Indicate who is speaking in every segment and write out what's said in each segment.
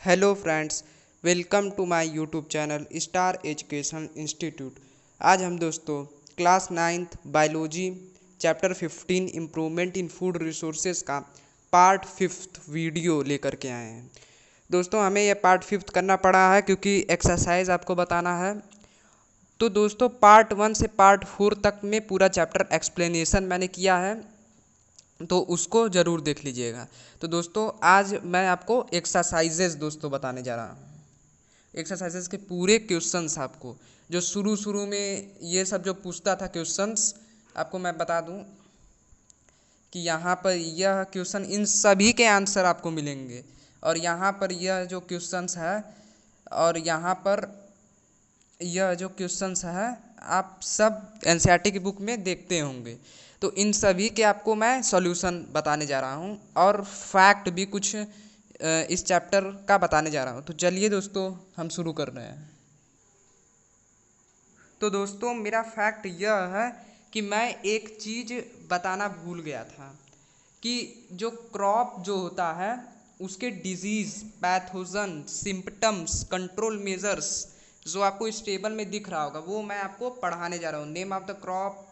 Speaker 1: Hello friends, welcome to my YouTube channel star education institute. आज हम दोस्तों class 9th biology chapter 15 improvement in food resources का part 5th video लेकर के आए हैं। दोस्तों हमें यह पार्ट 5th करना पड़ा है क्योंकि एक्सरसाइज आपको बताना है। तो दोस्तों पार्ट 1 से पार्ट 4 तक में पूरा चैप्टर एक्सप्लेनेशन मैंने किया है, तो उसको ज़रूर देख लीजिएगा। तो दोस्तों आज मैं आपको एक्सरसाइजेज दोस्तों बताने जा रहा हूँ। एक्सरसाइजेज के पूरे क्वेश्चंस आपको जो शुरू शुरू में ये सब जो पूछता था क्वेश्चंस, आपको मैं बता दूं कि यहाँ पर यह क्वेश्चन इन सभी के आंसर आपको मिलेंगे। और यहाँ पर यह जो क्वेश्चंस है और यहाँ पर यह जो क्वेश्चंस है आप सब एनसीईआरटी की बुक में देखते होंगे। तो इन सभी के आपको मैं सॉल्यूशन बताने जा रहा हूँ और फैक्ट भी कुछ इस चैप्टर का बताने जा रहा हूँ। तो चलिए दोस्तों हम शुरू कर रहे हैं। तो दोस्तों मेरा फैक्ट यह है कि मैं एक चीज़ बताना भूल गया था कि जो क्रॉप जो होता है उसके disease, pathogen, symptoms, control measures जो आपको इस टेबल में दिख रहा होगा वो मैं आपको पढ़ाने जा रहा हूँ। Name of the crop,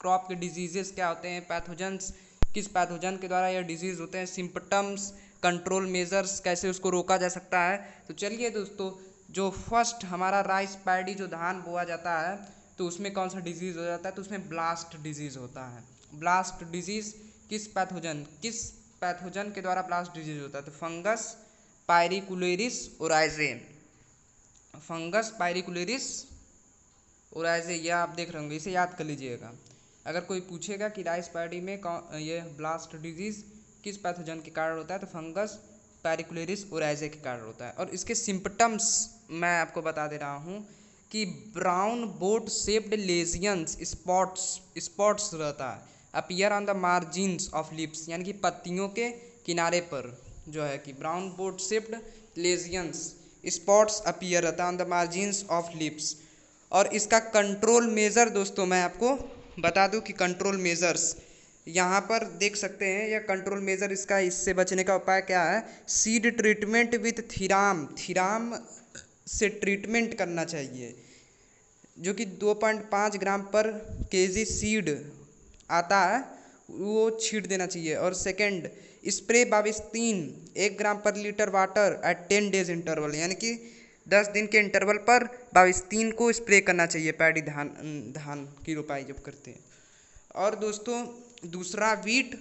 Speaker 1: crop के डिजीजेस क्या होते हैं, पैथोजन्स किस पैथोजन के द्वारा यह डिजीज़ होते हैं, सिम्पटम्स, कंट्रोल मेजर्स कैसे उसको रोका जा सकता है। तो चलिए दोस्तों, जो फर्स्ट हमारा राइस पैडी जो धान बोआ जाता है तो उसमें कौन सा डिजीज़ हो जाता है, तो उसमें ब्लास्ट डिजीज़ होता है। ब्लास्ट डिजीज़ किस पैथोजन के द्वारा ब्लास्ट डिजीज़ होता है, तो फंगस पायरिकुलेरिस ओराइजे। फंगस पायरिकुलेरिस ओराइजे, यह आप देख रहे होंगे, इसे याद कर लीजिएगा। अगर कोई पूछेगा कि राइस पैडी में ये ब्लास्ट डिजीज़ किस पैथोजन के कारण होता है, तो फंगस पैरिकुलेरिस ओराइजे के कारण होता है। और इसके सिम्पटम्स मैं आपको बता दे रहा हूँ कि brown boat shaped lesions spots रहता है, appear on the margins of leaves, यानी कि पत्तियों के किनारे पर जो है कि brown boat shaped lesions spots appear रहता है on the margins of leaves. और इसका कंट्रोल मेज़र दोस्तों मैं आपको बता दूं कि कंट्रोल मेज़र्स यहाँ पर देख सकते हैं। यह कंट्रोल मेज़र इसका, इससे बचने का उपाय क्या है, सीड ट्रीटमेंट विथ थीराम, थीराम से ट्रीटमेंट करना चाहिए जो कि 2.5 ग्राम पर केजी सीड आता है वो छीट देना चाहिए। और सेकंड, स्प्रे 22-3 1 ग्राम पर litre water at 10 days interval, यानी कि 10 दिन के इंटरवल पर 22-3 को स्प्रे करना चाहिए पैडी धान की रोपाई जब करते हैं। और दोस्तों दूसरा वीट,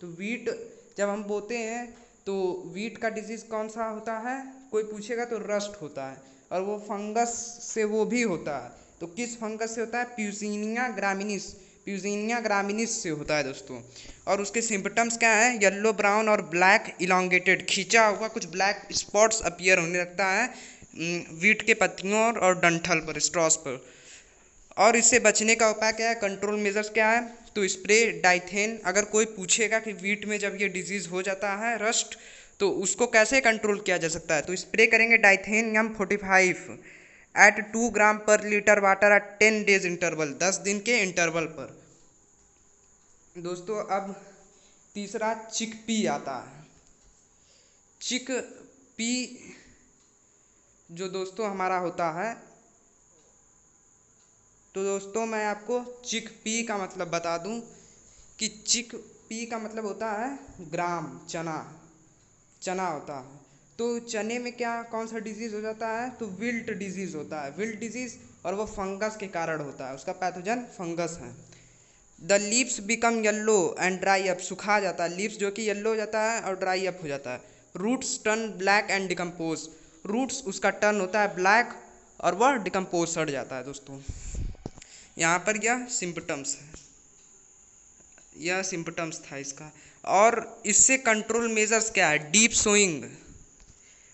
Speaker 1: तो वीट जब हम बोते हैं तो वीट का डिजीज़ कौन सा होता है, कोई पूछेगा तो रस्ट होता है और वो फंगस से वो भी होता है। तो किस फंगस से होता है, प्यूसिनिया ग्रामिनिस, प्यूसिनिया ग्रामिनिस से होता है दोस्तों। और उसके सिम्पटम्स क्या हैं, येलो ब्राउन और ब्लैक इलांगेटेड, खींचा हुआ कुछ ब्लैक स्पॉट्स अपीयर होने लगता है वीट के पत्तियों और डंठल पर, स्ट्रॉस पर। और इससे बचने का उपाय क्या है, कंट्रोल मेजर्स क्या है, तो स्प्रे डाइथेन। अगर कोई पूछेगा कि वीट में जब ये डिजीज़ हो जाता है रस्ट तो उसको कैसे कंट्रोल किया जा सकता है, तो स्प्रे करेंगे डाइथेन M45 एट 2 ग्राम पर litre water at 10 days interval, 10 दिन के इंटरवल पर। दोस्तों अब तीसरा चिकपी आता है। चिकपी जो दोस्तों हमारा होता है, तो दोस्तों मैं आपको चिक पी का मतलब बता दूं कि चिक पी का मतलब होता है ग्राम, चना, चना होता है। तो चने में क्या कौन सा डिजीज़ हो जाता है, तो विल्ट डिजीज़ होता है, विल्ट डिजीज़, और वो फंगस के कारण होता है, उसका पैथोजन फंगस है। The leaves become yellow and dry up, सुखा जाता है लीव्स जो कि येल्लो हो जाता है और ड्राई अप हो जाता है। Roots turn black and decompose, roots उसका टर्न होता है ब्लैक और वह डिकम्पोज सड़ जाता है दोस्तों। यहाँ पर यह सिम्पटम्स है, यह सिम्पटम्स था इसका। और इससे कंट्रोल मेजर्स क्या है, deep sowing,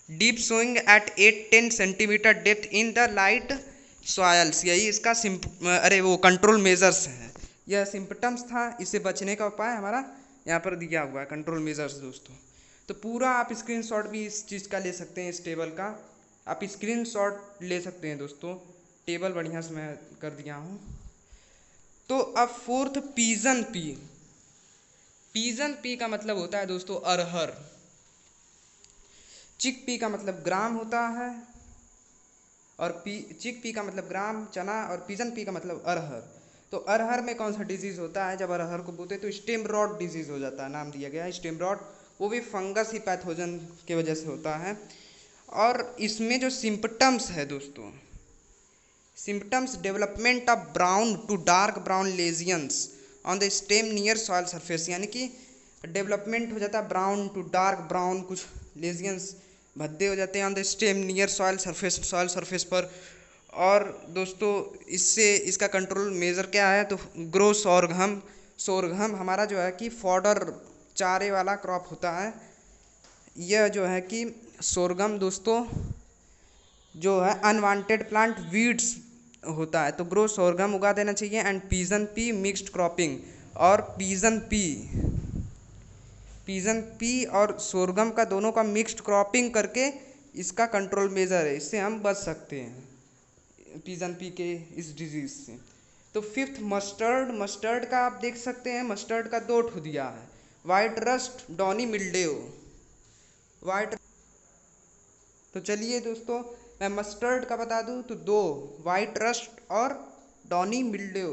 Speaker 1: deep sowing at 8-10 centimetre depth in the light soils, यही इसका वो कंट्रोल मेजर्स हैं। यह सिम्पटम्स था, इससे बचने का उपाय हमारा यहाँ पर दिया हुआ है कंट्रोल मेजर्स दोस्तों। तो पूरा आप स्क्रीनशॉट भी इस चीज़ का ले सकते हैं, इस टेबल का आप स्क्रीनशॉट ले सकते हैं दोस्तों, टेबल बढ़िया से मैं कर दिया हूँ। तो अब fourth pigeon pea, pigeon pea का मतलब होता है दोस्तों अरहर। चिक पी का मतलब ग्राम होता है, और चिक पी का मतलब ग्राम चना, और पिजन पी का मतलब अरहर। तो अरहर में कौन सा डिजीज़ होता है, जब अरहर को बोते तो स्टेम रॉट डिजीज़ हो जाता है, नाम दिया गया है स्टेम रॉट। वो भी फंगस ही पैथोजन की वजह से होता है। और इसमें जो सिम्पटम्स है दोस्तों, symptoms development of brown to dark brown lesions on the stem near soil surface, यानी कि डेवलपमेंट हो जाता है ब्राउन टू डार्क ब्राउन, कुछ लेजियंस भद्दे हो जाते हैं on the stem near soil surface पर। और दोस्तों इससे इसका कंट्रोल मेजर क्या है, तो ग्रो सोरघम हमारा जो है कि फॉडर चारे वाला क्रॉप होता है। यह जो है कि सोरगम दोस्तों जो है अनवांटेड प्लांट वीड्स होता है, तो ग्रो सोरगम उगा देना चाहिए। And pigeon P mixed cropping, और पिजन पी और सोरगम का दोनों का मिक्स्ड क्रॉपिंग करके इसका कंट्रोल मेजर है, इससे हम बच सकते हैं पिजन पी के इस डिजीज़ से। तो फिफ्थ मस्टर्ड का आप देख सकते हैं, मस्टर्ड का 2 ठो दिया है, वाइट रस्ट, डॉनी मिल्डेव, वाइट। तो चलिए दोस्तों मैं मस्टर्ड का बता दूं तो 2, वाइट रस्ट और डॉनी मिल्डेव,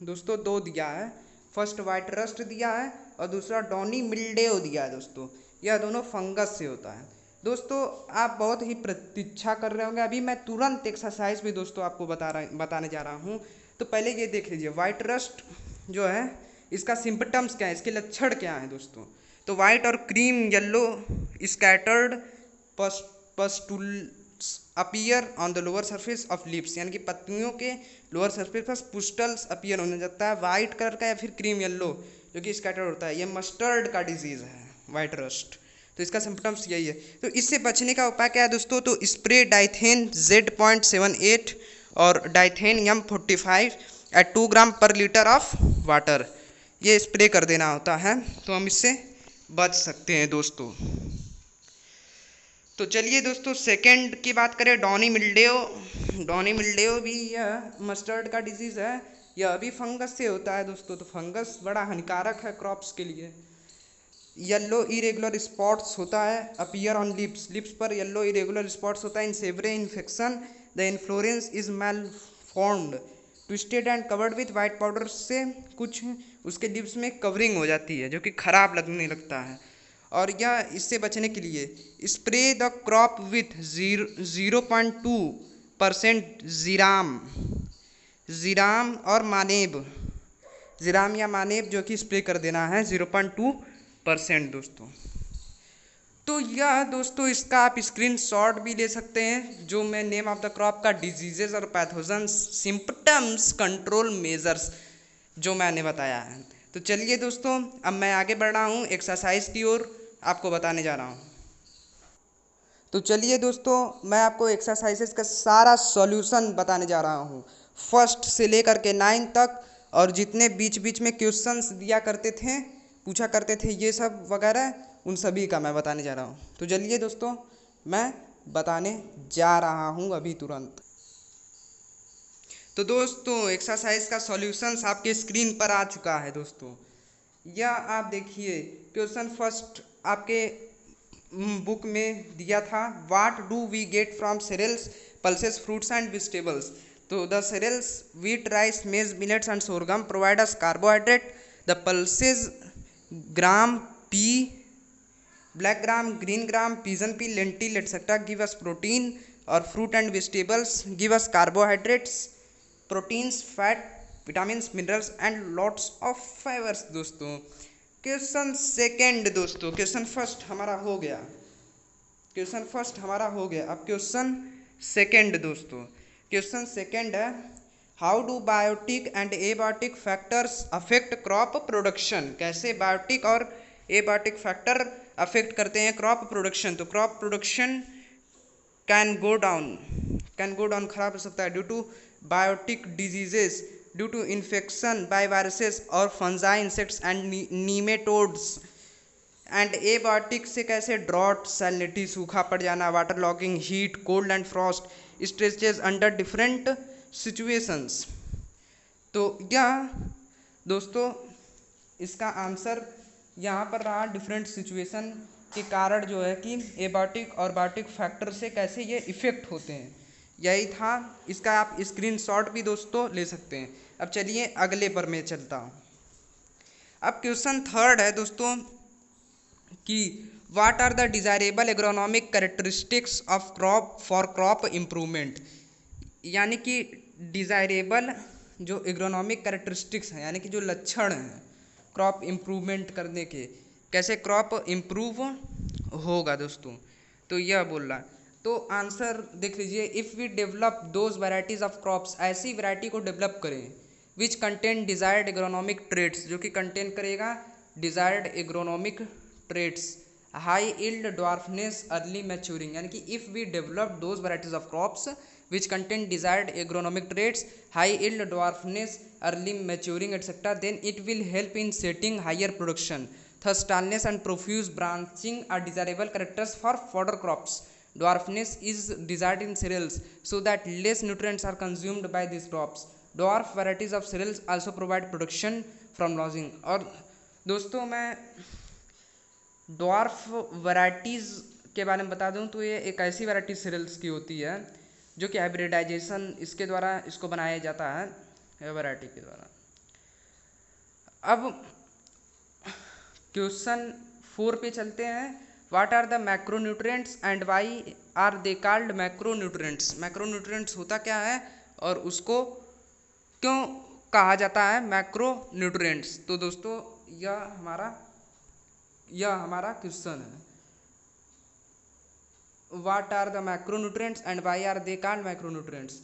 Speaker 1: दोस्तों 2 दिया है। फर्स्ट वाइट रस्ट दिया है और दूसरा डॉनी मिल्डेव दिया है दोस्तों। यह दोनों फंगस से होता है। दोस्तों आप बहुत ही प्रतीक्षा कर रहे होंगे, अभी मैं तुरंत एक्सरसाइज भी दोस्तों आपको बताने जा रहा हूँ। तो पहले ये देख लीजिए, वाइट रस्ट जो है इसका सिम्पटम्स क्या है, इसके लक्षण क्या हैं दोस्तों। तो वाइट और cream yellow scattered pustules appear on the lower surface of leaves, यानी कि पत्तियों के लोअर सरफेस पर पुस्टल्स अपीयर होने जाता है, वाइट कलर का या फिर क्रीम येलो जो कि स्कैटर्ड होता है। ये मस्टर्ड का डिजीज़ है वाइट रस्ट, तो इसका सिम्पटम्स यही है। तो इससे बचने का उपाय क्या है दोस्तों, तो स्प्रे डाइथेन Z.78 और डाइथेन M45 एट 2 ग्राम पर लीटर ऑफ वाटर, ये स्प्रे कर देना होता है, तो हम इससे बच सकते हैं दोस्तों। तो चलिए दोस्तों सेकंड की बात करें, डॉनी मिल्डेव भी यह मस्टर्ड का डिजीज़ है, यह भी फंगस से होता है दोस्तों। तो फंगस बड़ा हानिकारक है क्रॉप्स के लिए। येलो इरेगुलर स्पॉट्स होता है, अपीयर ऑन लिप्स पर येलो इरेगुलर स्पॉट्स होता है। In severe infection the inflorescence is malformed twisted and covered with white powder, से कुछ उसके लिप्स में कवरिंग हो जाती है जो कि खराब लगने लगता है। और यह इससे बचने के लिए स्प्रे द क्रॉप विथ 0.2% जीराम और मानेब, जीराम या मानेब जो कि स्प्रे कर देना है 0.2% दोस्तों। तो यह दोस्तों इसका आप स्क्रीनशॉट भी ले सकते हैं, जो मैं नेम ऑफ द क्रॉप का डिजीजेस और पैथोजन्स सिम्पटम्स कंट्रोल मेजर्स जो मैंने बताया है। तो चलिए दोस्तों अब मैं आगे बढ़ रहा हूँ एक्सरसाइज की ओर, आपको बताने जा रहा हूँ। तो चलिए दोस्तों मैं आपको एक्सरसाइजेस का सारा सॉल्यूशन बताने जा रहा हूँ, फर्स्ट से लेकर के 9 तक, और जितने बीच बीच में क्वेश्चंस दिया करते थे, पूछा करते थे, ये सब वगैरह उन सभी का मैं बताने जा रहा हूँ। तो चलिए दोस्तों मैं बताने जा रहा हूँ अभी तुरंत। तो दोस्तों एक्सरसाइज का सॉल्यूशंस आपके स्क्रीन पर आ चुका है दोस्तों। यह आप देखिए क्वेश्चन फर्स्ट आपके बुक में दिया था, what do we get from cereals, pulses, fruits and vegetables। तो the cereals wheat, rice, maize, millets and sorghum provide us carbohydrate, the pulses gram, pea, black gram, green gram, pigeon pea, lentil etc. give us protein, और fruit and vegetables give us carbohydrates, proteins, fat, vitamins, minerals and lots of fibers दोस्तों। Question second दोस्तों, question first हमारा हो गया, अब question second दोस्तों, question second है, how do biotic and abiotic factors affect crop production, कैसे biotic और एबायोटिक फैक्टर अफेक्ट करते हैं क्रॉप प्रोडक्शन। तो crop production can go down खराब हो सकता है due to biotic diseases, due to infection by viruses और fungi, insects and nematodes. And abiotic से कैसे, ड्रॉट, सैलिनिटी, सूखा पड़ जाना, water logging, heat, cold and Frost, stretches under different situations. तो यह दोस्तों इसका आंसर यहाँ पर रहा डिफरेंट सिचुएशन, के कारण जो है कि एबायोटिक और बायोटिक फैक्टर से कैसे ये इफ़ेक्ट होते हैं, यही था। इसका आप स्क्रीनशॉट भी दोस्तों ले सकते हैं। अब चलिए अगले पर मैं चलता हूँ। अब क्वेश्चन थर्ड है दोस्तों कि what are the desirable agronomic characteristics of crop for crop improvement, यानी कि डिज़ायरेबल जो एग्रोनॉमिक कैरेक्टरिस्टिक्स हैं, यानी कि जो लक्षण हैं क्रॉप इम्प्रूवमेंट करने के, कैसे क्रॉप इम्प्रूव होगा दोस्तों। तो यह बोल रहा है, तो आंसर देख लीजिए, if we develop those varieties of crops, ऐसी वैरायटी को डेवलप करें which contain desired agronomic traits, जो कि कंटेन करेगा desired agronomic traits, high yield dwarfness early maturing, यानी कि if we develop those varieties of crops which contain desired agronomic traits, high yield, dwarfness, early maturing, etc., then it will help in setting higher production. Thus, tallness and profuse branching are desirable characters for fodder crops. Dwarfness is desired in cereals so that less nutrients are consumed by these crops. Dwarf varieties of cereals also provide protection from losing. और दोस्तों मैं dwarf varieties के बारे में बता दूं तो ये एक ऐसी वैराइटी सीरियल्स की होती है जो कि हाइब्रिडाइजेशन इसके द्वारा इसको बनाया जाता है वैरायटी के द्वारा। अब क्वेश्चन 4 पे चलते हैं। What are the macronutrients and why are they called macronutrients. Macronutrients होता क्या है और उसको क्यों कहा जाता है मैक्रोन्यूट्रिएंट्स। तो दोस्तों यह हमारा क्वेश्चन है। What are the macronutrients and why are they called macronutrients?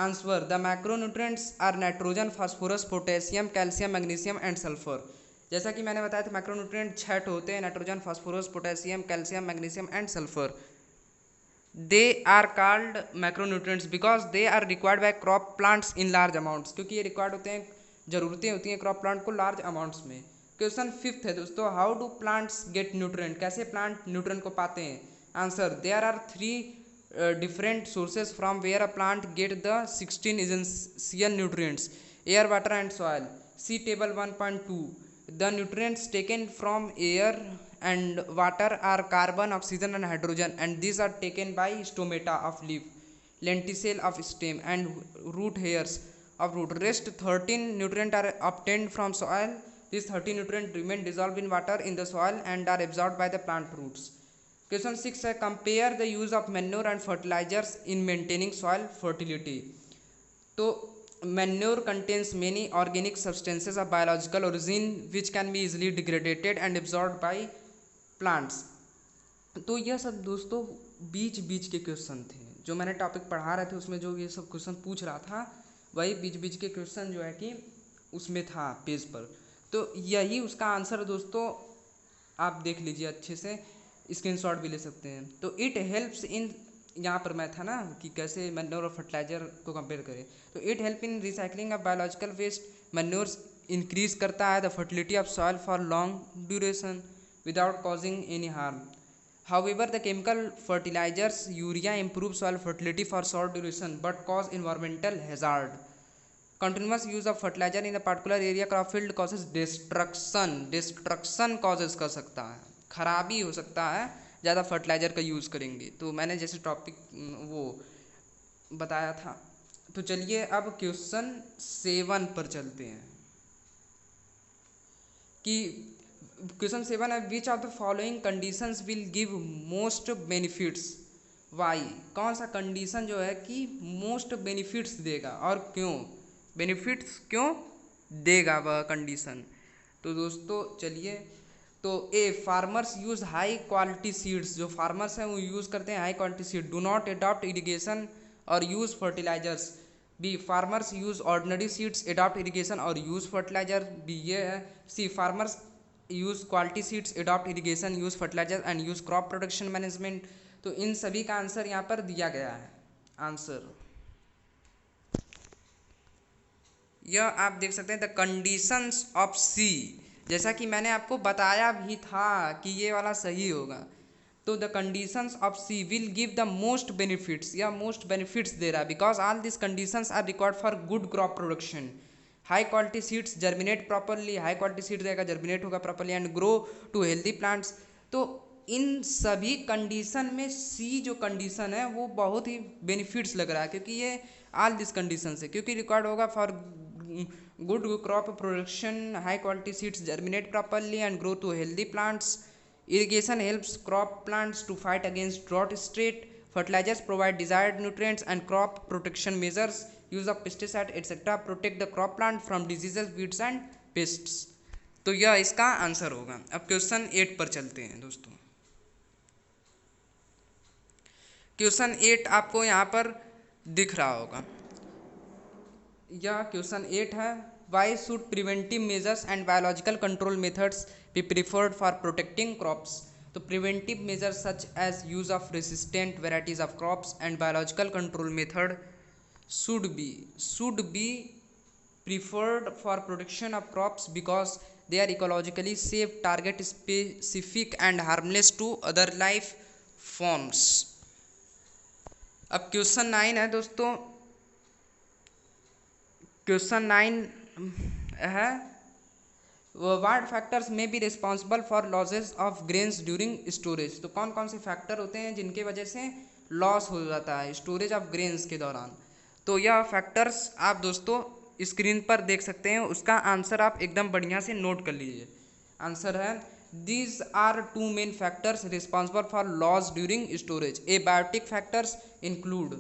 Speaker 1: Answer: the macronutrients are nitrogen, phosphorus, potassium, calcium, magnesium and sulfur. जैसा कि मैंने बताया था मैक्रोन्यूट्रिएंट 6 होते हैं, nitrogen, phosphorus, potassium, calcium, magnesium and sulphur. They are called macronutrients because they are required by crop plants in large amounts, क्योंकि ये required होते हैं, ज़रूरतें होती हैं क्रॉप प्लांट को लार्ज अमाउंट्स में। क्वेश्चन 5 है दोस्तों, how do plants get nutrient, कैसे प्लांट न्यूट्रिएंट को पाते हैं। Answer: there are 3 different sources from where a plant get the 16 essential nutrients: air, water and soil. See table 1.2. The nutrients taken from air and water are carbon, oxygen and hydrogen, and these are taken by stomata of leaf, lenticel of stem and root hairs of root. Rest 13 nutrients are obtained from soil. These 13 nutrients remain dissolved in water in the soil and are absorbed by the plant roots. Question 6 है, compare the use of manure and fertilizers in maintaining soil fertility. तो manure contains many organic substances of biological origin which can be easily degraded and absorbed by plants. तो यह सब दोस्तों बीच बीच के question थे जो मैंने टॉपिक पढ़ा रहे थे, उसमें जो ये सब क्वेश्चन पूछ रहा था वही बीच बीच के क्वेश्चन जो है कि उसमें था पेज पर। तो यही उसका आंसर दोस्तों आप देख लीजिए अच्छे से, स्क्रीनशॉट भी ले सकते हैं। तो इट हेल्प्स इन, यहाँ पर मैं था ना कि कैसे मैन्योर और फर्टिलाइजर को कंपेयर करें, तो it help in recycling of biological waste. Manures increase करता है the fertility of soil for long duration without causing any harm. However the chemical fertilisers urea improve soil fertility for short duration but cause environmental hazard. Continuous use of fertiliser in a particular area crop field causes destruction causes कर सकता है, खराबी हो सकता है ज़्यादा fertiliser का use करेंगे। तो मैंने जैसे टॉपिक वो बताया था। तो चलिए अब क्वेश्चन 7 पर चलते हैं कि क्वेश्चन 7 है, which of the following conditions will give most benefits why. कौन सा कंडीशन जो है कि मोस्ट बेनिफिट्स देगा और क्यों, बेनिफिट्स क्यों देगा वह कंडीशन। तो दोस्तों चलिए, तो A farmers use high quality seeds, जो फार्मर्स हैं वो यूज़ करते हैं high quality seed. Do not adopt irrigation और use fertilizers. B farmers use ordinary seeds, adopt irrigation और यूज़ फर्टिलाइजर, बी ये है। C farmers use quality seeds, adopt irrigation, use fertilizer and use crop protection management. तो इन सभी का answer यहाँ पर दिया गया है। आंसर यह आप देख सकते हैं, द कंडीशंस ऑफ सी, जैसा कि मैंने आपको बताया भी था कि ये वाला सही होगा। तो the conditions of C will give the most benefits, या मोस्ट बेनिफिट्स दे रहा है because all this conditions are required for good crop production. High quality seeds germinate properly, high quality seed रहेगा जर्मिनेट होगा properly, and grow to healthy plants. तो इन सभी condition में सी जो कंडीशन है वो बहुत ही बेनिफिट्स लग रहा है, क्योंकि ये ऑल दिस कंडीशन से क्योंकि रिकॉर्ड होगा for good crop production, high quality seeds germinate properly and grow to healthy plants, irrigation helps crop plants to fight against drought state, fertilizers provide desired nutrients and crop protection measures, use of pesticide etc protect the crop plant from diseases, weeds and pests। तो यह इसका answer होगा। अब question 8 पर चलते हैं दोस्तों। Question 8 आपको यहाँ पर दिख रहा होगा, यह क्वेश्चन 8 है। Why should preventive measures and biological control methods be preferred for protecting crops. तो preventive measures such as use of resistant varieties of crops and biological control method should be preferred for protection of crops because they are ecologically safe, target specific and harmless to other life forms। अब question 9 है दोस्तों। Question 9 है what factors में be responsible for losses of grains during storage. तो कौन कौन से factor होते हैं जिनके वजह से लॉस हो जाता है स्टोरेज ऑफ ग्रेन्स के दौरान। तो यह फैक्टर्स आप दोस्तों स्क्रीन पर देख सकते हैं, उसका आंसर आप एकदम बढ़िया से नोट कर लीजिए। आंसर है these are two main factors responsible for loss during storage. Abiotic factors include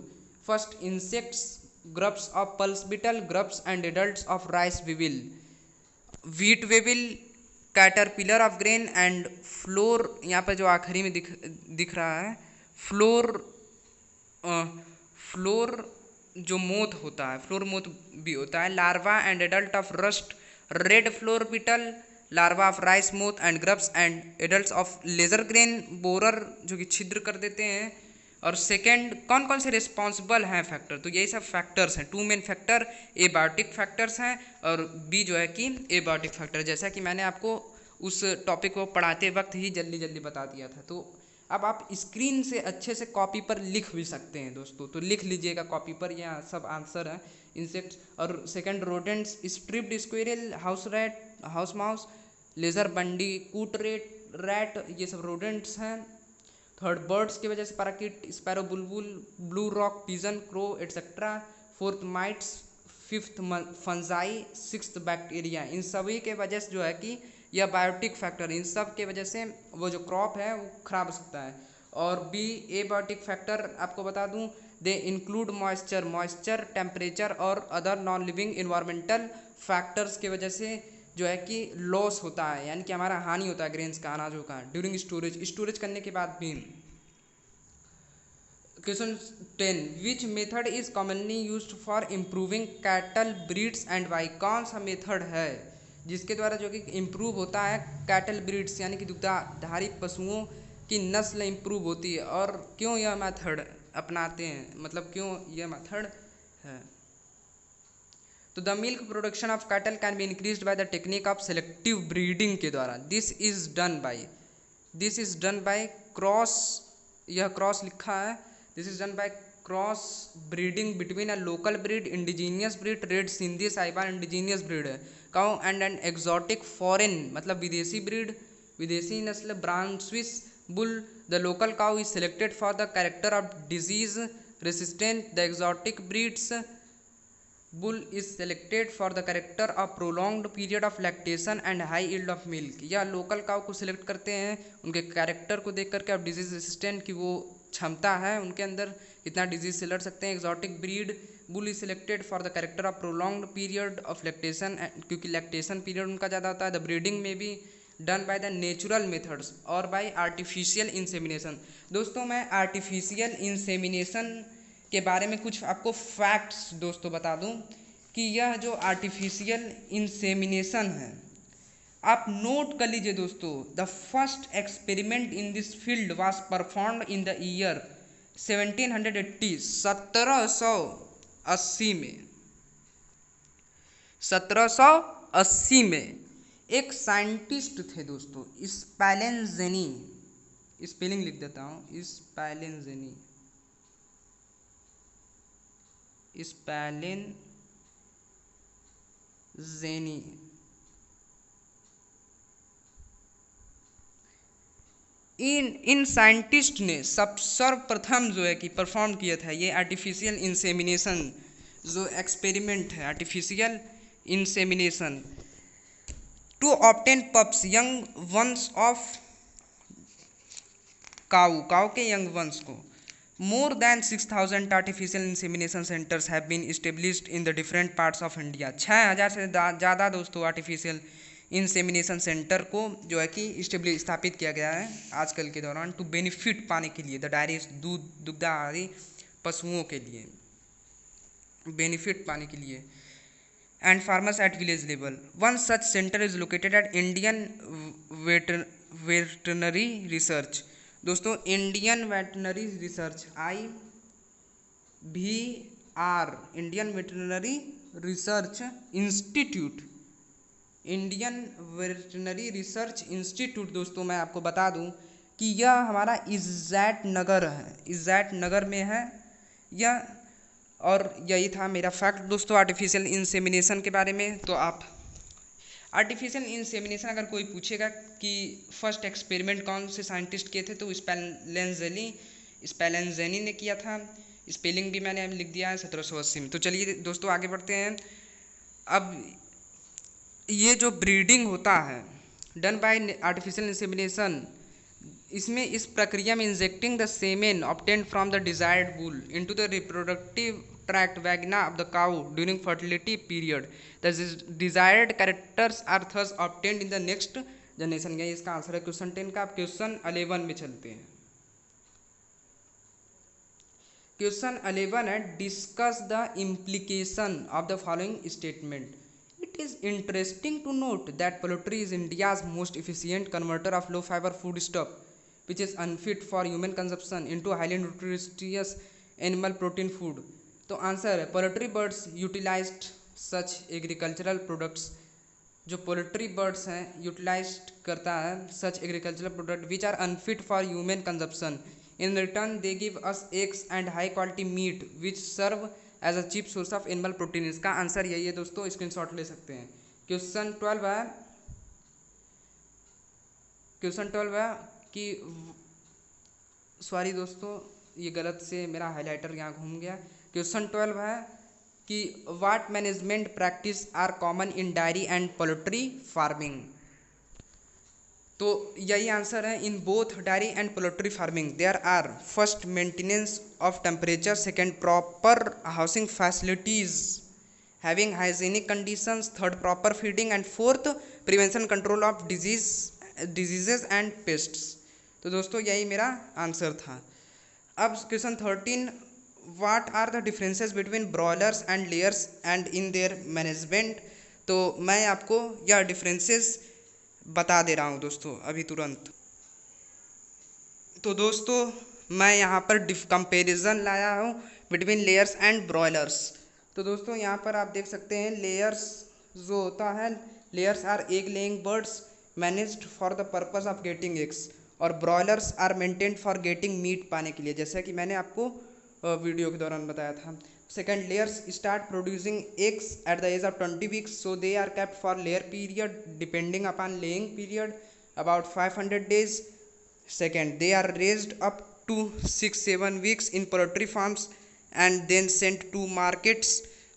Speaker 1: first insects, grubs of pulse beetle, grubs and adults of rice weevil, wheat weevil, caterpillar of grain and floor। यहाँ पर जो आखिरी में दिख रहा है floor जो moth होता है, फ्लोर मोथ भी होता है। Larva and adult of rust red flour beetle, larva of rice moth and grubs and adults of lesser grain borer जो कि छिद्र कर देते हैं। और सेकेंड कौन कौन से रिस्पॉन्सिबल हैं फैक्टर, तो यही सब फैक्टर्स हैं। Two main factor abiotic factors हैं और बी जो है कि एबायोटिक फैक्टर, जैसा कि मैंने आपको उस टॉपिक को पढ़ाते वक्त ही जल्दी जल्दी बता दिया था। तो अब आप स्क्रीन से अच्छे से कॉपी पर लिख भी सकते हैं दोस्तों, तो लिख लीजिएगा कॉपी पर, यह सब आंसर है। इंसेक्ट्स और second rodents, striped squirrel, house rat, house mouse, lesser bandicoot rat, ये सब रोडेंट्स हैं। थर्ड बर्ड्स की वजह से parakeet, sparrow bulbul, blue rock pigeon, crow etcetera. Fourth mites, fifth fungi, sixth bacteria. इन सभी के वजह से जो है कि यह बायोटिक फैक्टर, इन सब के वजह से वो जो क्रॉप है वो खराब हो सकता है। और बी एबायोटिक फैक्टर आपको बता दूं, दे इंक्लूड मॉइस्चर, टेम्परेचर और other non living environmental factors के वजह से जो है कि लॉस होता है, यानी कि हमारा हानि होता है ग्रेन्स का, अनाजों का ड्यूरिंग स्टोरेज करने के बाद भी। Question 10 which method is commonly used for improving cattle breeds and why. कौन सा मेथड है जिसके द्वारा जो कि इम्प्रूव होता है कैटल ब्रीड्स यानी कि दुग्धाधारी पशुओं की नस्ल इम्प्रूव होती है, और क्यों यह मेथड अपनाते हैं, मतलब क्यों यह मेथड है। तो the milk production of cattle can be increased by the technique of selective breeding के द्वारा। This is done by cross, यह क्रॉस लिखा है, this is done by cross breeding between a local breed, indigenous breed, red Sindhi Sahiwal indigenous breed है, cow and an exotic foreign मतलब विदेशी breed, विदेशी नस्ल, brown Swiss bull. The local cow is selected for the character of disease resistant, the exotic breeds bull is selected for the character of prolonged period of lactation and high yield of milk. या local cow को select करते हैं उनके character को देख करके, अब disease resistant की वो क्षमता है उनके अंदर, कितना डिजीज से लड़ सकते हैं। Exotic breed bull is selected for the character of prolonged period of lactation, क्योंकि लैक्टेशन पीरियड उनका ज़्यादा होता है। द ब्रीडिंग में भी done by the natural methods और बाय आर्टिफिशियल इंसेमिनेशन। दोस्तों मैं आर्टिफिशियल इंसेमिनेशन के बारे में कुछ आपको फैक्ट्स दोस्तों बता दूं कि यह जो आर्टिफिशियल इंसेमिनेशन है, आप नोट कर लीजिए दोस्तों। The first experiment in this field was performed in the year 1780, 1780 में, 1780 में एक साइंटिस्ट थे दोस्तों, स्पैलेंजेनी, स्पेलिंग लिख देता हूँ, स्पैलेंजेनी, इन साइंटिस्ट ने सर्वप्रथम जो है कि परफॉर्म किया था ये आर्टिफिशियल इंसेमिनेशन, जो एक्सपेरिमेंट है artificial insemination, to obtain pups young ones of cow के यंग वंस को। More than 6,000 artificial insemination centres have been established in the different parts of India. 6,000 से ज़्यादा दोस्तों आर्टिफिशियल इंसेमिनेशन सेंटर को जो है कि स्थापित किया गया है आजकल के दौरान, टू बेनिफिट पाने के लिए द डायरीज, दूध दुग्धाहारी पशुओं के लिए बेनिफिट पाने के लिए, and farmers at village level. One such centre is located at Indian veterinary research. दोस्तों Indian veterinary research IVR, Indian veterinary research institute, Indian veterinary research institute दोस्तों मैं आपको बता दूं कि यह हमारा इज़्ज़त नगर है, इज़्ज़त नगर में है यह। और यही था मेरा फैक्ट दोस्तों आर्टिफिशियल इंसेमिनेशन के बारे में। तो आप आर्टिफिशियल इंसेमिनेशन अगर कोई पूछेगा कि फर्स्ट एक्सपेरिमेंट कौन से साइंटिस्ट किए थे, तो स्पेलेंजेनी ने किया था। स्पेलिंग भी मैंने लिख दिया है 1780 में। तो चलिए दोस्तों आगे बढ़ते हैं। अब ये जो ब्रीडिंग होता है डन बाय आर्टिफिशियल इंसेमिनेशन, इसमें इस प्रक्रिया में injecting the semen obtained from the desired bull into the reproductive tract vagina of the cow during fertility period, the desired characters are thus obtained in the next generation। ये इसका answer है question 10 का। आप question 11 में चलते हैं। Question 11 है discuss the implication of the following statement. It is interesting to note that poultry is India's most efficient converter of low fibre food stuff which is unfit for human consumption into highly nutritious animal protein food. तो answer है poultry birds utilized such agricultural products, जो poultry birds हैं utilized करता है such agricultural product which are unfit for human consumption. In return they give us eggs and high quality meat which serve as a cheap source of animal protein. इसका answer यही है दोस्तों, screenshot ले सकते हैं। Question 12 है, question 12 है कि सॉरी दोस्तों ये गलत से मेरा हाईलाइटर यहाँ घूम गया। क्वेश्चन 12 है कि what management practice are common in dairy and poultry farming. तो यही आंसर है in both dairy and poultry farming there are first maintenance of temperature, second proper housing facilities having hygienic conditions, third proper feeding and fourth prevention control of diseases and pests. तो दोस्तों यही मेरा answer था। अब question 13, what are the differences between broilers and layers and in their management. तो मैं आपको यह डिफरेंसेस बता दे रहा हूँ दोस्तों अभी तुरंत। तो दोस्तों मैं यहाँ पर कंपेरिजन लाया हूँ बिटवीन लेयर्स एंड ब्रॉयलर्स। तो दोस्तों यहाँ पर आप देख सकते हैं लेयर्स जो होता है, layers are egg laying birds managed for the purpose of getting eggs, और broilers are maintained for getting meat पाने के लिए, जैसा कि मैंने आपको वीडियो के दौरान बताया था। Second, layers start producing eggs at the age of 20 weeks, so they are kept for layer period depending upon laying period about 500 days। Second, they are raised up to 6-7 weeks in poultry farms and then sent to markets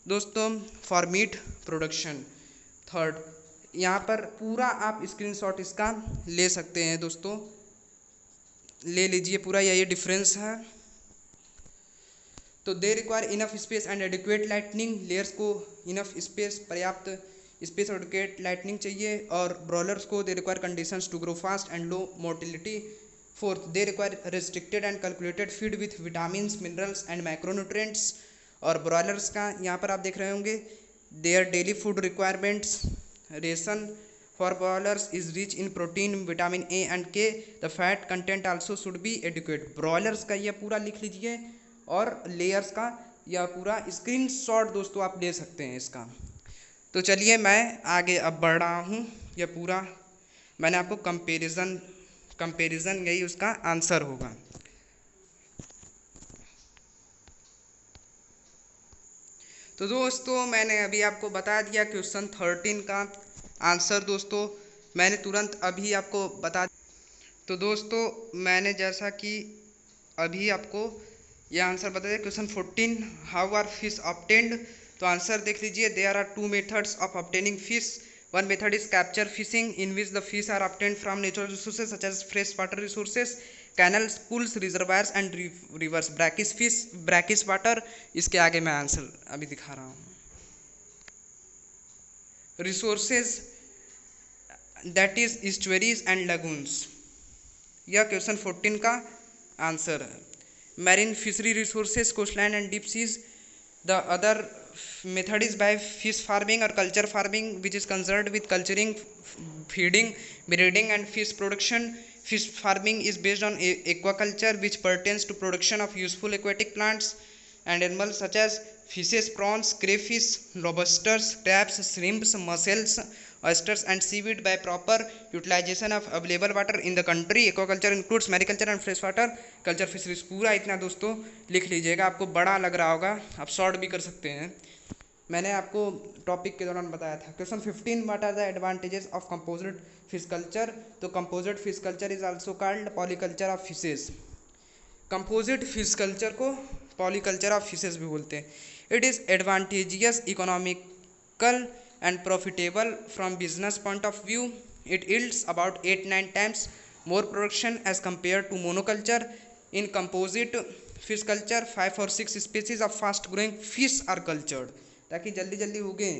Speaker 1: दोस्तों for meat production। Third, यहाँ पर पूरा आप screenshot इसका ले सकते हैं दोस्तों, ले लीजिए पूरा, यही डिफरेंस है। तो they require enough space and adequate lightning, layers को इनफ स्पेस, पर्याप्त स्पेस और एडिक्वेट लाइटनिंग चाहिए, और ब्रॉयलर्स को they require conditions to grow fast and low motility. Fourth, they require restricted and calculated feed with vitamins, minerals and micronutrients. और broilers का यहाँ पर आप देख रहे होंगे their daily food requirements, ration for broilers is rich in protein, vitamin A and K, the fat content also should be adequate. Broilers का यह पूरा लिख लीजिए, और लेयर्स का यह पूरा स्क्रीनशॉट दोस्तों आप ले सकते हैं इसका। तो चलिए मैं आगे अब बढ़ रहा हूँ, यह पूरा मैंने आपको कंपैरिजन यही उसका आंसर होगा। तो दोस्तों मैंने अभी आपको बता दिया क्वेश्चन 13 का आंसर दोस्तों, मैंने तुरंत अभी आपको बता। तो दोस्तों मैंने जैसा कि अभी आपको यह आंसर बता दिया, question 14 how are fish obtained. तो आंसर देख लीजिए, there are two methods of obtaining fish. One method is capture fishing in which the fish are obtained from natural resources such as fresh water resources, canals, pools, reservoirs and rivers. Brackish fish, brackish water. इसके आगे मैं answer अभी दिखा रहा हूँ। Resources that is estuaries and lagoons। यह question 14 का answer है। Marine fishery resources, coastland and deep seas. The other method is by fish farming और culture farming which is concerned with culturing, feeding, breeding and fish production. Fish farming is based on aquaculture which pertains to production of useful aquatic plants and animals such as fishes, prawns, crayfish, lobsters, crabs, shrimps, mussels, oysters and seaweed by proper utilization of available water in the country. Aquaculture includes mariculture and freshwater culture fisheries। पूरा इतना दोस्तों लिख लीजिएगा, आपको बड़ा लग रहा होगा, आप शॉर्ट भी कर सकते हैं। मैंने आपको टॉपिक के दौरान बताया था। Question 15 what are the advantages of composite fish culture. तो composite fish culture is also called polyculture of fishes. Composite fish culture को पॉलीकल्चर ऑफ फिशेज भी बोलते हैं। It is advantageous, economical and profitable from business point of view. It yields about 8-9 times more production as compared to monoculture. In composite fish culture 5 or 6 species of fast growing fish are cultured, ताकि जल्दी जल्दी उगे।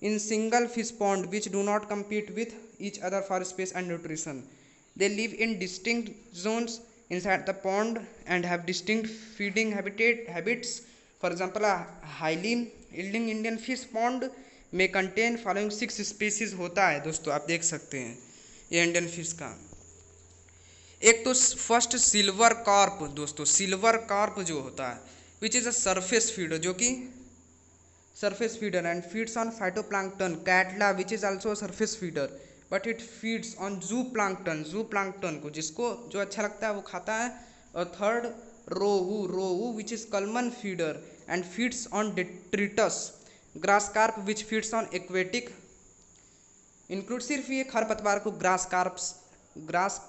Speaker 1: In single fish pond which do not compete with each other for space and nutrition. They live in distinct zones inside the pond and have distinct feeding habits. For example, a highly yielding Indian fish pond में contain following 6 species होता है। दोस्तों आप देख सकते हैं ये Indian fish का। एक तो फर्स्ट सिल्वर कार्प। दोस्तों सिल्वर कार्प जो होता है विच इज़ अ सरफेस फीडर, जो कि surface feeder and feeds on phytoplankton. Catla which is also a surface feeder but it feeds on जू प्लांक्टन को जिसको जो अच्छा लगता है वो खाता है। और third rohu which is column feeder and feeds on detritus. Grass carp which feeds on aquatic include. सिर्फ ये खरपतवार को ग्रास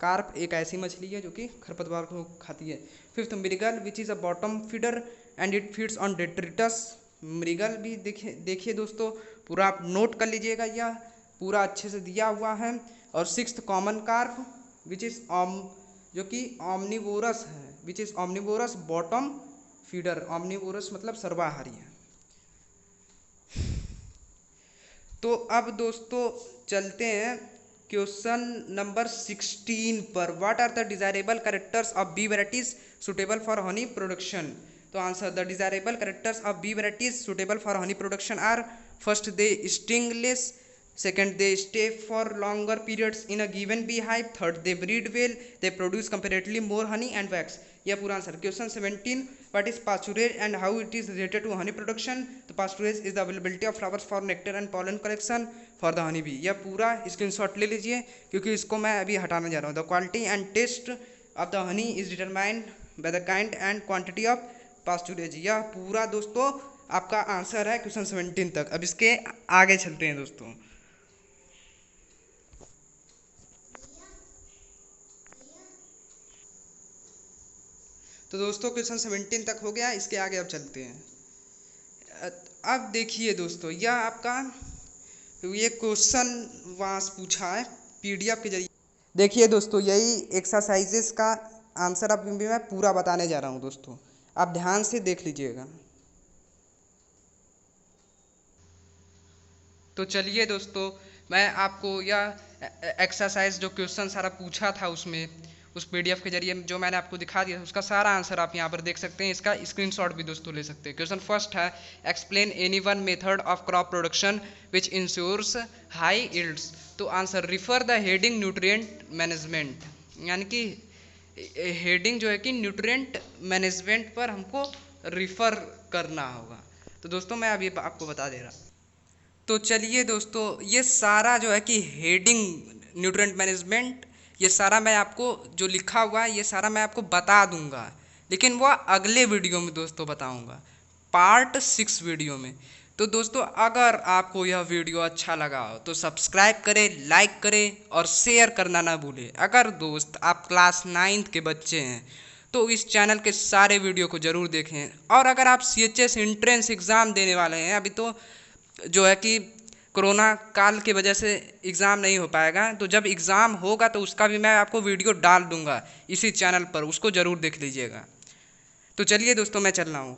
Speaker 1: कार्प एक ऐसी मछली है जो कि खरपतवार को खाती है। Fifth mrigal which is a bottom feeder and it feeds on detritus. मृगल भी देखिए दोस्तों, पूरा आप नोट कर लीजिएगा, यह पूरा अच्छे से दिया हुआ है। और sixth common carp which is जो कि ऑमनिवोरस है, विच इज़ ऑमनिवोरस बॉटम फीडर। ऑमनिवोरस मतलब सर्वाहारी है। तो अब दोस्तों चलते हैं क्वेश्चन नंबर 16 पर। What are the desirable characters of bee varieties suitable for honey production. तो answer, the desirable characters of bee varieties suitable for honey production are first they stingless, second they stay for longer periods in a given beehive, third they breed well, they produce comparatively more honey and wax। यह पूरा answer. Question 17 what is pasturage and how it is related to honey production। तो pasturage is the availability of flowers for nectar and pollen collection for the honey bee। यह पूरा screenshot ले लीजिए क्योंकि इसको मैं अभी हटाने जा रहा हूँ। The quality and taste of the honey is determined by the kind and quantity of pasturage. यह पूरा दोस्तों आपका आंसर है क्वेश्चन 17 तक। अब इसके आगे चलते हैं दोस्तों। तो दोस्तों क्वेश्चन 17 तक हो गया, इसके आगे अब चलते हैं। अब देखिए दोस्तों, यह आपका ये क्वेश्चन वहाँ पूछा है पीडीएफ के जरिए। देखिए दोस्तों, यही एक्सरसाइजेस का आंसर अब भी मैं पूरा बताने जा रहा हूँ दोस्तों, आप ध्यान से देख लीजिएगा। तो चलिए दोस्तों, मैं आपको यह एक्सरसाइज जो क्वेश्चन सारा पूछा था उसमें उस पीडीएफ के जरिए जो मैंने आपको दिखा दिया उसका सारा आंसर आप यहाँ पर देख सकते हैं। इसका स्क्रीनशॉट भी दोस्तों ले सकते हैं। क्वेश्चन फर्स्ट है, explain any one method of crop production which insures high yields. तो answer, refer the heading nutrient management, यानी कि हेडिंग जो है कि न्यूट्रिएंट मैनेजमेंट पर हमको रिफर करना होगा। तो दोस्तों मैं अभी आपको बता दे रहा। तो चलिए दोस्तों, ये सारा जो है कि हेडिंग न्यूट्रिएंट मैनेजमेंट, ये सारा मैं आपको जो लिखा हुआ है ये सारा मैं आपको बता दूंगा, लेकिन वह अगले वीडियो में दोस्तों बताऊंगा, पार्ट 6 वीडियो में। तो दोस्तों अगर आपको यह वीडियो अच्छा लगा हो तो सब्सक्राइब करें, लाइक करें और शेयर करना ना भूलें। अगर दोस्त आप क्लास 9th के बच्चे हैं तो इस चैनल के सारे वीडियो को ज़रूर देखें। और अगर आप CHS एंट्रेंस एग्ज़ाम देने वाले हैं, अभी तो जो है कि कोरोना काल की वजह से एग्ज़ाम नहीं हो पाएगा, तो जब एग्ज़ाम होगा तो उसका भी मैं आपको वीडियो डाल दूंगा इसी चैनल पर, उसको ज़रूर देख लीजिएगा। तो चलिए दोस्तों, मैं चल रहा हूँ।